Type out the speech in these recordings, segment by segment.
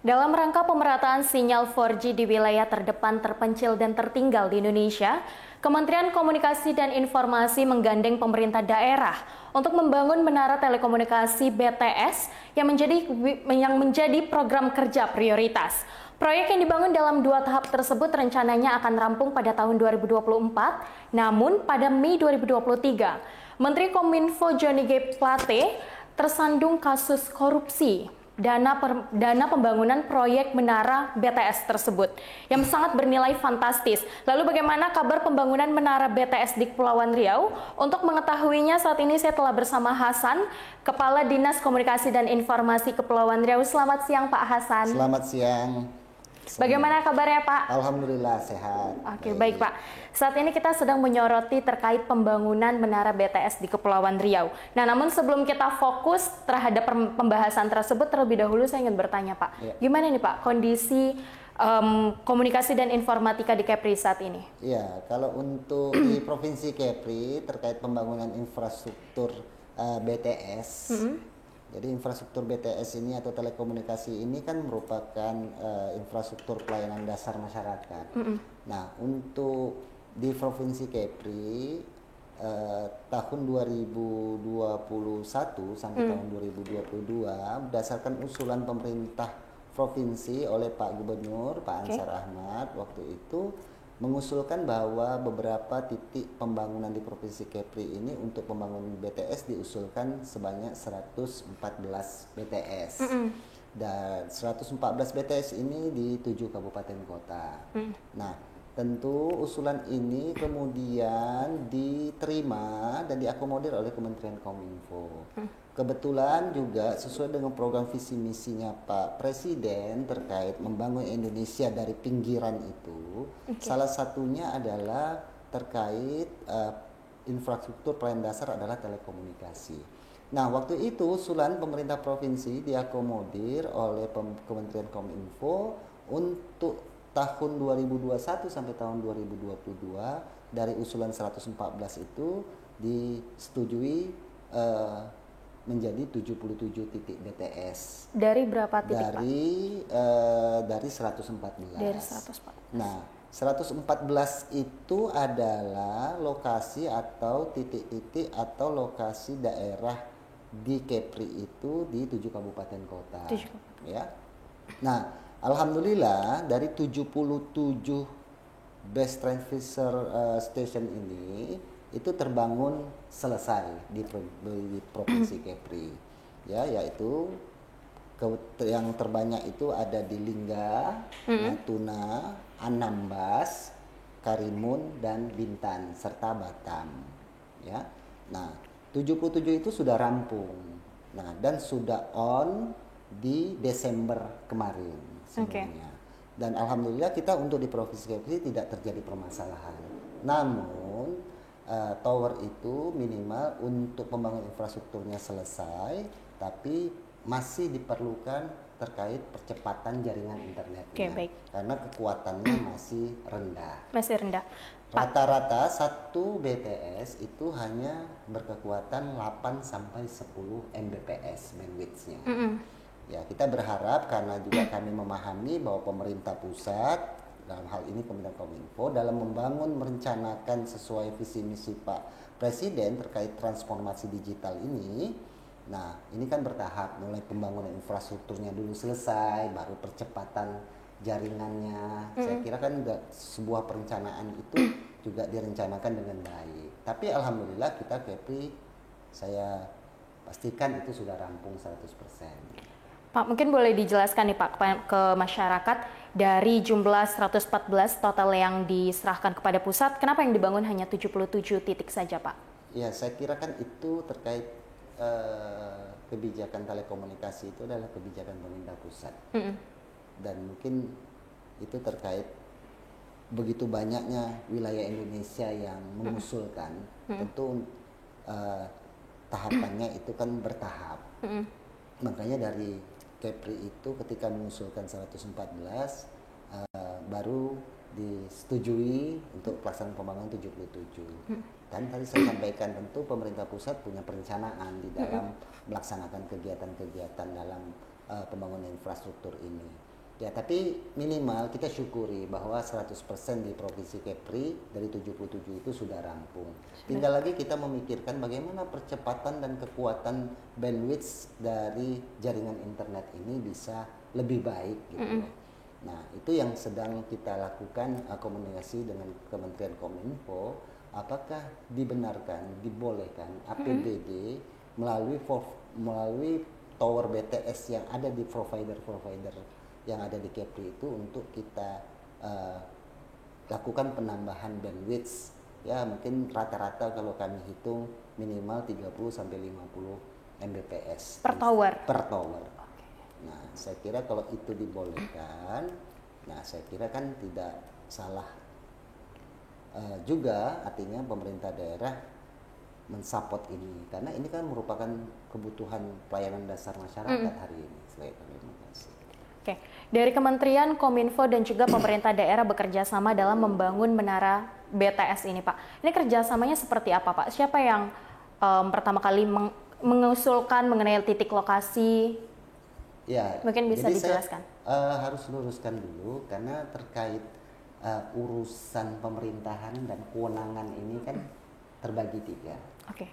Dalam rangka pemerataan sinyal 4G di wilayah terdepan, terpencil, dan tertinggal di Indonesia, Kementerian Komunikasi dan Informasi menggandeng pemerintah daerah untuk membangun menara telekomunikasi BTS yang menjadi program kerja prioritas. Proyek yang dibangun dalam 2 tahap tersebut rencananya akan rampung pada tahun 2024, namun pada Mei 2023, Menteri Kominfo Johnny G. Plate tersandung kasus korupsi dana pembangunan proyek menara BTS tersebut yang sangat bernilai fantastis. Lalu bagaimana kabar pembangunan menara BTS di Kepulauan Riau? Untuk mengetahuinya saat ini saya telah bersama Hasan, Kepala Dinas Komunikasi dan Informasi Kepulauan Riau. Selamat siang Pak Hasan. Selamat siang. Bagaimana kabarnya Pak? Alhamdulillah sehat. Oke, baik Pak. Saat ini kita sedang menyoroti terkait pembangunan menara BTS di Kepulauan Riau. Nah, namun sebelum kita fokus terhadap pembahasan tersebut, terlebih dahulu saya ingin bertanya Pak, gimana nih Pak kondisi komunikasi dan informatika di Kepri saat ini? Ya, kalau untuk di Provinsi Kepri terkait pembangunan infrastruktur BTS, jadi infrastruktur BTS ini atau telekomunikasi ini kan merupakan infrastruktur pelayanan dasar masyarakat. Nah, untuk di Provinsi Kepri tahun 2021 sampai tahun 2022 berdasarkan usulan pemerintah provinsi oleh Pak Gubernur Pak Ansar Ahmad waktu itu mengusulkan bahwa beberapa titik pembangunan di Provinsi Kepri ini untuk pembangunan BTS diusulkan sebanyak 114 BTS. Dan 114 BTS ini di 7 kabupaten kota. Nah, tentu usulan ini kemudian diterima dan diakomodir oleh Kementerian Kominfo. Kebetulan juga sesuai dengan program visi misinya Pak Presiden terkait membangun Indonesia dari pinggiran itu, salah satunya adalah terkait infrastruktur pelayanan dasar adalah telekomunikasi. Nah, waktu itu usulan pemerintah provinsi diakomodir oleh Kementerian Kominfo untuk tahun 2021 sampai tahun 2022 dari usulan 114 itu disetujui menjadi 77 titik BTS. Dari berapa titik Pak? Dari 114. Dari 114. Nah, 114 itu adalah lokasi atau titik-titik atau lokasi daerah di Kepri itu di 7 kabupaten kota. 7 kabupaten. Ya. Nah, alhamdulillah dari 77 base transfer station ini itu terbangun selesai di Provinsi Kepri, ya, yaitu yang terbanyak itu ada di Lingga, Natuna, Anambas, Karimun dan Bintan serta Batam, ya. Nah, 77 itu sudah rampung. Nah, dan sudah on di Desember kemarin semuanya. Dan alhamdulillah kita untuk di Provinsi Kepri tidak terjadi permasalahan. Namun tower itu minimal untuk pembangunan infrastrukturnya selesai, tapi masih diperlukan terkait percepatan jaringan internetnya, karena kekuatannya masih rendah. Masih rendah. Rata-rata satu BTS itu hanya berkekuatan 8 sampai 10 Mbps bandwidth-nya. Ya, kita berharap karena juga kami memahami bahwa pemerintah pusat dalam hal ini Kementerian Kominfo dalam membangun merencanakan sesuai visi misi Pak Presiden terkait transformasi digital ini. Nah, ini kan bertahap, mulai pembangunan infrastrukturnya dulu selesai, baru percepatan jaringannya. Saya kira kan sebuah perencanaan itu juga direncanakan dengan baik. Tapi alhamdulillah kita Kepri, saya pastikan itu sudah rampung 100%. Pak, mungkin boleh dijelaskan nih Pak ke masyarakat dari jumlah 114 total yang diserahkan kepada pusat, kenapa yang dibangun hanya 77 titik saja Pak? Ya, saya kira kan itu terkait kebijakan telekomunikasi itu adalah kebijakan pemerintah pusat. Dan mungkin itu terkait begitu banyaknya wilayah Indonesia yang mengusulkan, tentu tahapannya itu kan bertahap. Makanya dari Kepri itu ketika mengusulkan 114 baru disetujui untuk pelaksanaan pembangunan 77. Dan tadi saya sampaikan tentu pemerintah pusat punya perencanaan di dalam melaksanakan kegiatan-kegiatan dalam pembangunan infrastruktur ini. Ya, tapi minimal kita syukuri bahwa 100% di Provinsi Kepri dari 77 itu sudah rampung. Tinggal lagi kita memikirkan bagaimana percepatan dan kekuatan bandwidth dari jaringan internet ini bisa lebih baik gitu loh. Nah, itu yang sedang kita lakukan komunikasi dengan Kementerian Kominfo, apakah dibenarkan, dibolehkan APBD melalui tower BTS yang ada di provider-provider yang ada di Kepri itu untuk kita lakukan penambahan bandwidth ya, mungkin rata-rata kalau kami hitung minimal 30 sampai 50 Mbps per tower. Nah, saya kira kalau itu dibolehkan, nah saya kira kan tidak salah juga, artinya pemerintah daerah mensupport ini karena ini kan merupakan kebutuhan pelayanan dasar masyarakat hari ini. Terima kasih. Oke, dari Kementerian Kominfo dan juga pemerintah daerah bekerja sama dalam membangun menara BTS ini, Pak. Ini kerjasamanya seperti apa, Pak? Siapa yang pertama kali mengusulkan mengenai titik lokasi? Ya, mungkin bisa dijelaskan. Saya harus luruskan dulu karena terkait urusan pemerintahan dan kewenangan ini kan terbagi 3. Oke.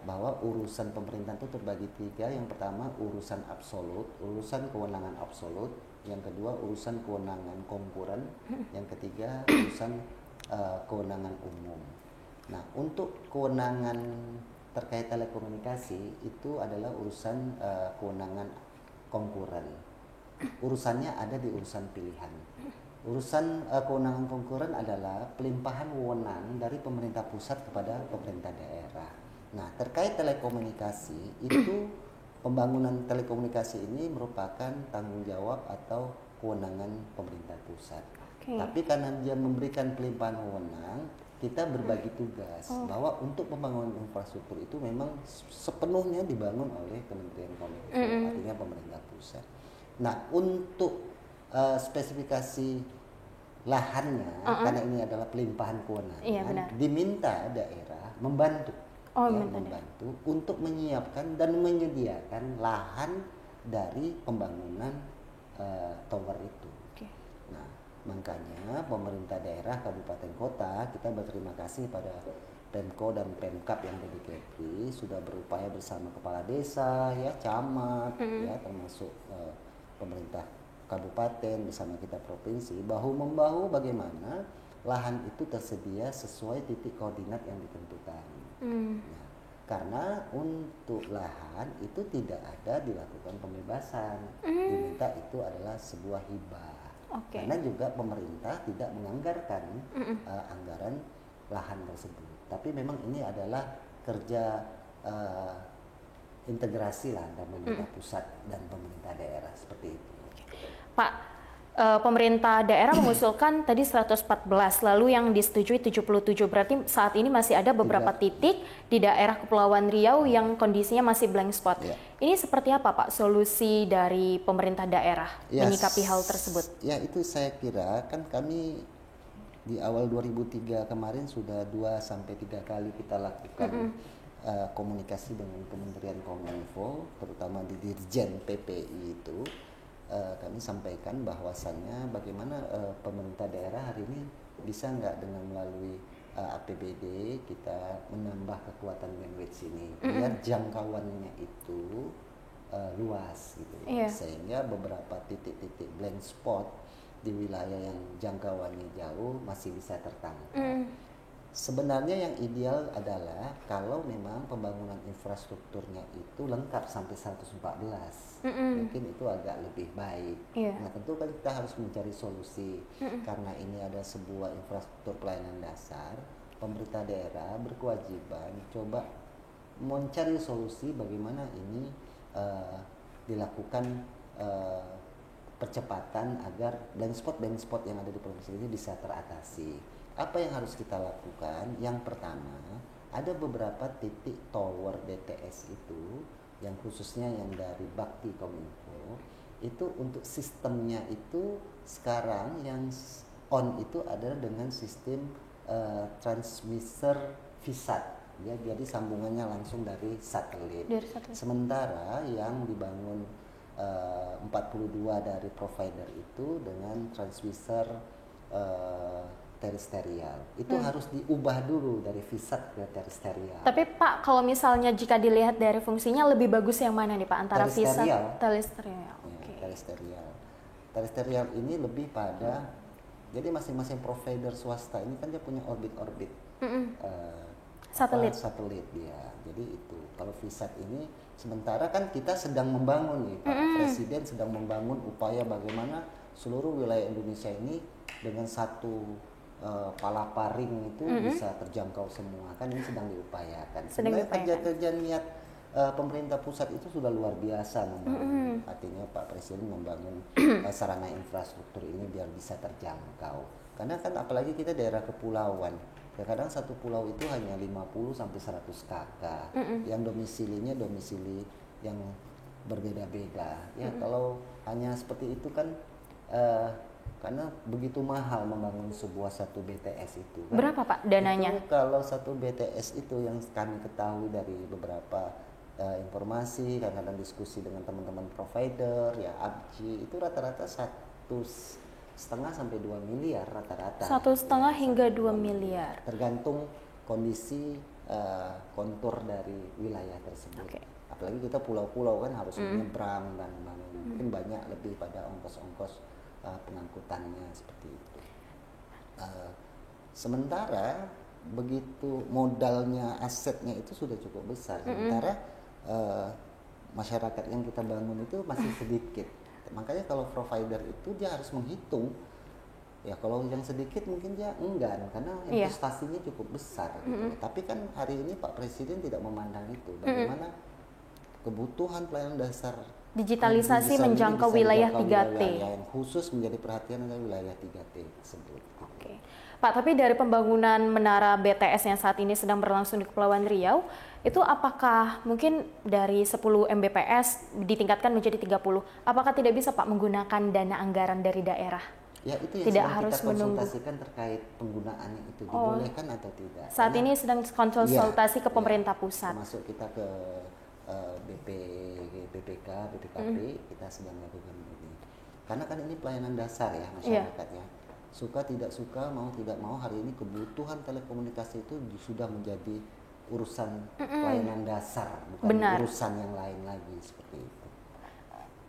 Bahwa urusan pemerintahan itu terbagi 3. Yang pertama urusan absolut, urusan kewenangan absolut. Yang kedua urusan kewenangan konkuren. Yang ketiga urusan kewenangan umum. Nah, untuk kewenangan terkait telekomunikasi itu adalah urusan kewenangan konkuren. Urusannya ada di urusan pilihan. Urusan kewenangan konkuren adalah pelimpahan wewenang dari pemerintah pusat kepada pemerintah daerah. Nah, terkait telekomunikasi itu pembangunan telekomunikasi ini merupakan tanggung jawab atau kewenangan pemerintah pusat. Tapi karena dia memberikan pelimpahan wewenang, kita berbagi tugas bahwa untuk pembangunan infrastruktur itu memang sepenuhnya dibangun oleh Kementerian Kominfo, artinya pemerintah pusat. Nah, untuk spesifikasi lahannya, karena ini adalah pelimpahan kewenangan, diminta daerah membantu. Membantu untuk menyiapkan dan menyediakan lahan dari pembangunan tower itu. Nah, makanya pemerintah daerah, kabupaten, kota, kita berterima kasih pada Pemko dan Pemkap yang ada di Kepri sudah berupaya bersama kepala desa, ya, camat, ya, termasuk pemerintah kabupaten bersama kita provinsi, bahu-membahu bagaimana lahan itu tersedia sesuai titik koordinat yang ditentukan. Nah, karena untuk lahan itu tidak ada dilakukan pembebasan, diminta itu adalah sebuah hibah. Karena juga pemerintah tidak menganggarkan anggaran lahan tersebut. Tapi memang ini adalah kerja integrasi lah antara pemerintah pusat dan pemerintah daerah seperti itu. Pak, pemerintah daerah mengusulkan tadi 114, lalu yang disetujui 77. Berarti saat ini masih ada beberapa titik di daerah Kepulauan Riau yang kondisinya masih blank spot. Ini seperti apa, Pak, solusi dari pemerintah daerah menyikapi hal tersebut? Ya, itu saya kira kan kami di awal 2003 kemarin sudah 2-3 kali kita lakukan komunikasi dengan Kementerian Kominfo, terutama di Dirjen PPI itu. Kami sampaikan bahwasannya bagaimana pemerintah daerah hari ini bisa nggak dengan melalui APBD kita menambah kekuatan bandwidth ini biar jangkauannya itu luas gitu, sehingga beberapa titik-titik blank spot di wilayah yang jangkauannya jauh masih bisa tertangkap. Sebenarnya yang ideal adalah kalau memang pembangunan infrastrukturnya itu lengkap sampai 114, mungkin itu agak lebih baik. Nah, tentu kan kita harus mencari solusi karena ini ada sebuah infrastruktur pelayanan dasar. Pemerintah daerah berkewajiban coba mencari solusi bagaimana ini dilakukan percepatan agar blank spot yang ada di provinsi ini bisa teratasi. Apa yang harus kita lakukan? Yang pertama, ada beberapa titik tower BTS itu yang khususnya yang dari Bakti Kominfo itu untuk sistemnya itu sekarang yang on itu adalah dengan sistem transmitter VSAT, ya, jadi sambungannya langsung dari satelit. Sementara yang dibangun 42 dari provider itu dengan transmitter terestrial. Itu harus diubah dulu dari VSAT ke terestrial. Tapi Pak, kalau misalnya jika dilihat dari fungsinya lebih bagus yang mana nih Pak antara VSAT terestrial? Ya, terestrial. Terestrial ini lebih pada, jadi masing-masing provider swasta ini kan dia punya orbit-orbit satelit dia. Jadi itu kalau VSAT ini sementara kan kita sedang membangun nih Pak Presiden sedang membangun upaya bagaimana seluruh wilayah Indonesia ini dengan satu palaparing itu bisa terjangkau semua, kan ini sedang diupayakan. Sebenarnya kerja-kerja niat pemerintah pusat itu sudah luar biasa membangun. Artinya Pak Presiden membangun sarana infrastruktur ini biar bisa terjangkau. Karena kan apalagi kita daerah kepulauan, kadang satu pulau itu hanya 50 sampai 100 kakak yang domisili yang berbeda-beda. Ya kalau hanya seperti itu kan karena begitu mahal membangun satu BTS itu. Kan? Berapa Pak dananya? Itu kalau satu BTS itu yang kami ketahui dari beberapa informasi, kadang-kadang diskusi dengan teman-teman provider, ya ABJI, itu rata-rata 1,5 sampai 2 miliar rata-rata. 1,5 hingga 2 miliar. Tergantung kondisi kontur dari wilayah tersebut. Apalagi kita pulau-pulau kan harus menyeberang dan mungkin banyak lebih pada ongkos-ongkos pengangkutannya seperti itu. Sementara begitu modalnya, asetnya itu sudah cukup besar. Sementara masyarakat yang kita bangun itu masih sedikit. Makanya kalau provider itu dia harus menghitung. Ya kalau yang sedikit mungkin dia enggan karena investasinya cukup besar. Gitu. Tapi kan hari ini Pak Presiden tidak memandang itu. Bagaimana kebutuhan pelayanan dasar digitalisasi menjangkau wilayah 3T. Yang khusus menjadi perhatian adalah wilayah 3T tersebut. Oke. Pak, tapi dari pembangunan menara BTS yang saat ini sedang berlangsung di Kepulauan Riau, itu apakah mungkin dari 10 Mbps ditingkatkan menjadi 30? Apakah tidak bisa Pak menggunakan dana anggaran dari daerah? Ya itu yang tidak sedang harus kita konsultasikan terkait penggunaannya itu dibolehkan atau tidak. Saat ini sedang konsultasi ke pemerintah pusat. Termasuk kita ke BPK, BPKP, kita sedang melakukan ini. Karena kan ini pelayanan dasar ya masyarakatnya. Suka tidak suka, mau tidak mau hari ini kebutuhan telekomunikasi itu sudah menjadi urusan pelayanan dasar, bukan urusan yang lain lagi seperti itu.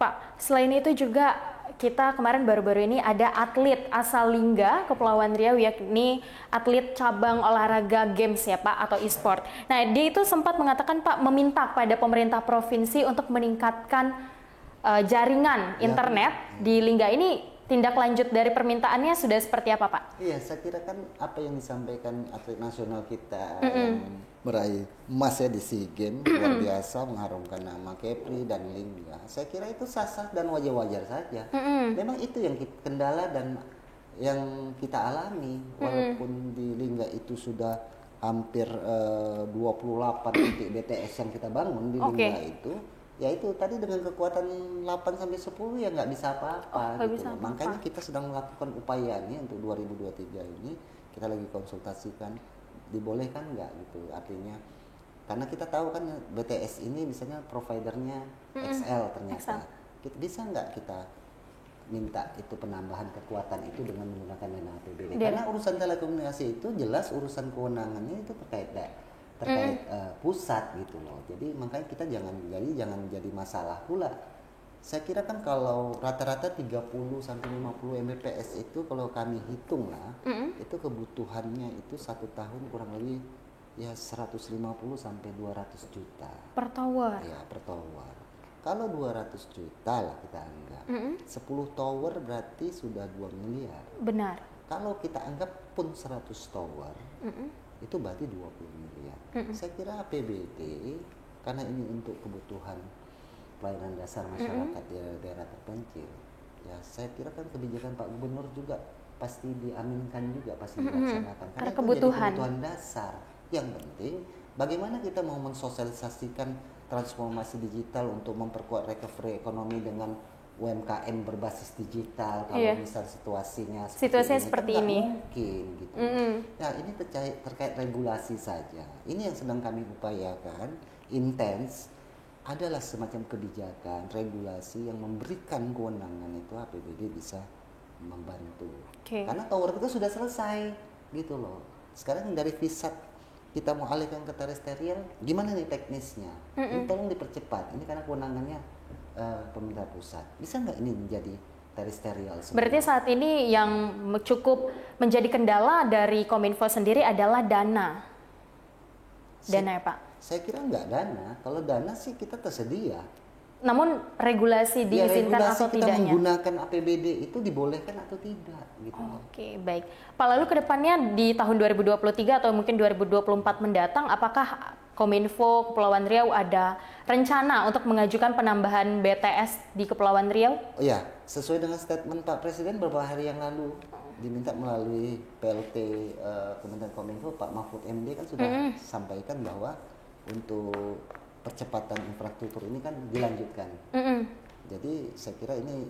Pak, selain itu juga kita kemarin baru-baru ini ada atlet asal Lingga, Kepulauan Riau, yakni atlet cabang olahraga games ya Pak, atau e-sport. Nah, dia itu sempat mengatakan Pak meminta pada pemerintah provinsi untuk meningkatkan jaringan internet di Lingga ini. Tindak lanjut dari permintaannya sudah seperti apa Pak? Iya, saya kira kan apa yang disampaikan atlet nasional kita yang meraih emas ya di SEA Games luar biasa, mengharumkan nama Kepri dan Lingga. Saya kira itu sah-sah dan wajar-wajar saja. Memang itu yang kendala dan yang kita alami, walaupun di Lingga itu sudah hampir 28 titik BTS yang kita bangun di Lingga itu. Ya itu tadi dengan kekuatan 8 sampai 10 ya nggak bisa apa-apa gitu. Makanya kita sedang melakukan upayanya untuk 2023 ini, kita lagi konsultasikan dibolehkan nggak gitu. Artinya karena kita tahu kan BTS ini misalnya providernya XL ternyata. Bisa nggak kita minta itu penambahan kekuatan itu dengan menggunakan dana APBD? Karena urusan telekomunikasi itu jelas urusan kewenangannya itu terkait pusat gitu loh. Jadi makanya kita jangan jadi masalah pula. Saya kira kan kalau rata-rata 30 sampai 50 Mbps itu kalau kami hitung lah, itu kebutuhannya itu 1 tahun kurang lebih ya 150 sampai 200 juta per tower. Ya, per tower. Kalau 200 juta lah kita anggap. 10 tower berarti sudah 2 miliar. Benar. Kalau kita anggap pun 100 tower, itu berarti 20 miliar. Saya kira APBD karena ini untuk kebutuhan pelayanan dasar masyarakat di daerah terpencil. Ya, saya kira kan kebijakan Pak Gubernur juga pasti diaminkan juga, pasti dilaksanakan. Karena itu jadi kebutuhan dasar. Yang penting bagaimana kita mau mensosialisasikan transformasi digital untuk memperkuat recovery ekonomi dengan UMKM berbasis digital kalau misal situasinya seperti ini kan mungkin gitu. Nah ini terkait regulasi saja. Ini yang sedang kami upayakan intens adalah semacam kebijakan, regulasi yang memberikan kewenangan itu APBD bisa membantu. Karena tower itu sudah selesai gitu loh. Sekarang dari VISAT kita mau alihkan ke terestrial, gimana nih teknisnya? Ini tolong dipercepat. Ini karena kewenangannya pemerintah pusat. Bisa nggak ini menjadi terestrial semua? Berarti saat ini yang cukup menjadi kendala dari Kominfo sendiri adalah dana. Dana ya Pak? Saya kira nggak dana. Kalau dana sih kita tersedia. Namun regulasi diizinkan regulasi atau kita tidaknya? Menggunakan APBD itu dibolehkan atau tidak gitu. Oke, baik. Pak, lalu ke depannya di tahun 2023 atau mungkin 2024 mendatang, apakah Kominfo Kepulauan Riau ada rencana untuk mengajukan penambahan BTS di Kepulauan Riau? Oh ya, sesuai dengan statement Pak Presiden beberapa hari yang lalu diminta melalui PLT Kementerian Kominfo, Pak Mahfud MD kan sudah sampaikan bahwa untuk percepatan infrastruktur ini kan dilanjutkan. Jadi saya kira ini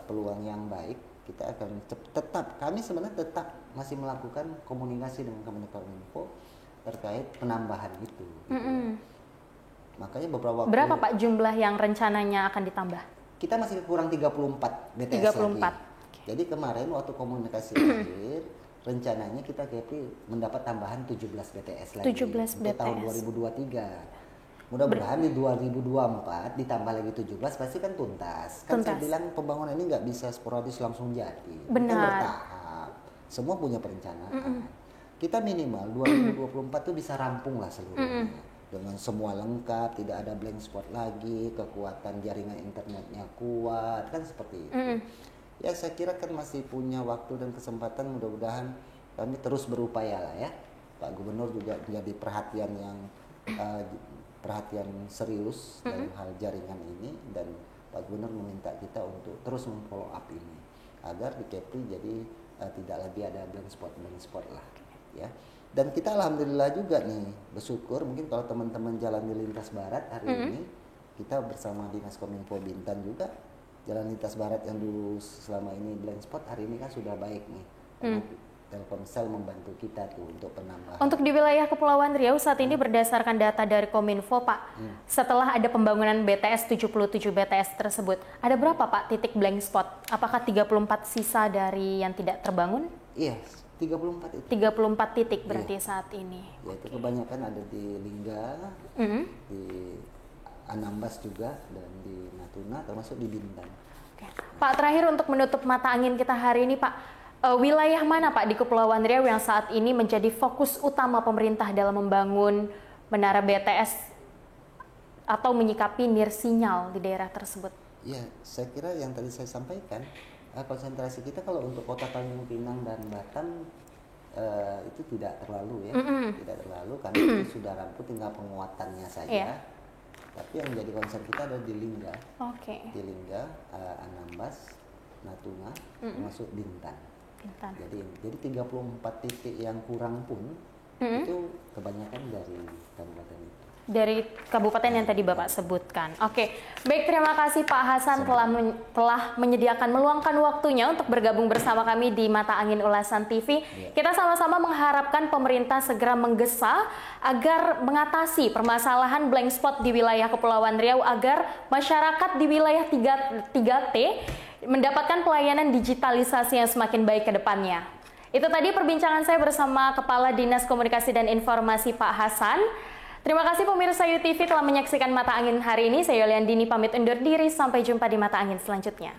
peluang yang baik. Kita akan tetap, kami sebenarnya tetap masih melakukan komunikasi dengan Kementerian Kominfo terkait penambahan itu. Makanya beberapa waktu. Berapa Pak jumlah yang rencananya akan ditambah? Kita masih kurang 34 BTS 34. lagi. Jadi kemarin waktu komunikasi akhir rencananya kita mendapat tambahan 17 BTS lagi 17 untuk tahun 2023. Mudah-mudahan di 2024 ditambah lagi 17 pasti kan tuntas. Kan saya bilang pembangunan ini nggak bisa sporadis langsung jadi. Benar. Kan bertahap. Semua punya perencanaan. Kita minimal 2024 tuh bisa rampung lah seluruhnya. Dengan semua lengkap, tidak ada blank spot lagi, kekuatan jaringan internetnya kuat, kan seperti itu. Ya saya kira kan masih punya waktu dan kesempatan, mudah-mudahan kami terus berupaya lah ya. Pak Gubernur juga menjadi perhatian serius dalam hal jaringan ini, dan Pak Gubernur meminta kita untuk terus memfollow up ini agar di Kepri jadi tidak lagi ada blank spot lah ya. Dan kita alhamdulillah juga nih bersyukur, mungkin kalau teman-teman jalan di lintas barat hari ini kita bersama Dinas Kominfo Bintan juga jalan lintas barat yang dulu selama ini blank spot hari ini kan sudah baik nih. Telkomsel membantu kita tuh untuk penambahan. Untuk di wilayah Kepulauan Riau saat ini berdasarkan data dari Kominfo Pak, setelah ada pembangunan BTS 77 BTS tersebut, ada berapa Pak titik blank spot? Apakah 34 sisa dari yang tidak terbangun? Iya, 34 itu. 34 titik berarti saat ini. Ya, itu kebanyakan ada di Lingga, di Anambas juga, dan di Natuna, termasuk di Bintan. Oke. Pak, terakhir untuk menutup mata angin kita hari ini Pak, wilayah mana Pak di Kepulauan Riau yang saat ini menjadi fokus utama pemerintah dalam membangun menara BTS atau menyikapi nirsinyal di daerah tersebut? Ya, saya kira yang tadi saya sampaikan, konsentrasi kita kalau untuk Kota Tanjung Pinang dan Batam itu tidak terlalu ya, tidak terlalu karena itu sudah rampung, tinggal penguatannya saja. Tapi yang menjadi concern kita ada di Lingga, di Lingga, Anambas, Natuna, termasuk Bintan. Jadi 34 titik yang kurang pun itu kebanyakan dari kabupaten itu. Dari kabupaten yang tadi Bapak sebutkan. Oke, baik, terima kasih Pak Hasan telah menyediakan meluangkan waktunya untuk bergabung bersama kami di Mata Angin Ulasan TV. Kita sama-sama mengharapkan pemerintah segera menggesa agar mengatasi permasalahan blank spot di wilayah Kepulauan Riau agar masyarakat di wilayah 3T mendapatkan pelayanan digitalisasi yang semakin baik ke depannya. Itu tadi perbincangan saya bersama Kepala Dinas Komunikasi dan Informasi Pak Hasan. Terima kasih pemirsa UTV telah menyaksikan Mata Angin hari ini. Saya Yuliandini pamit undur diri. Sampai jumpa di Mata Angin selanjutnya.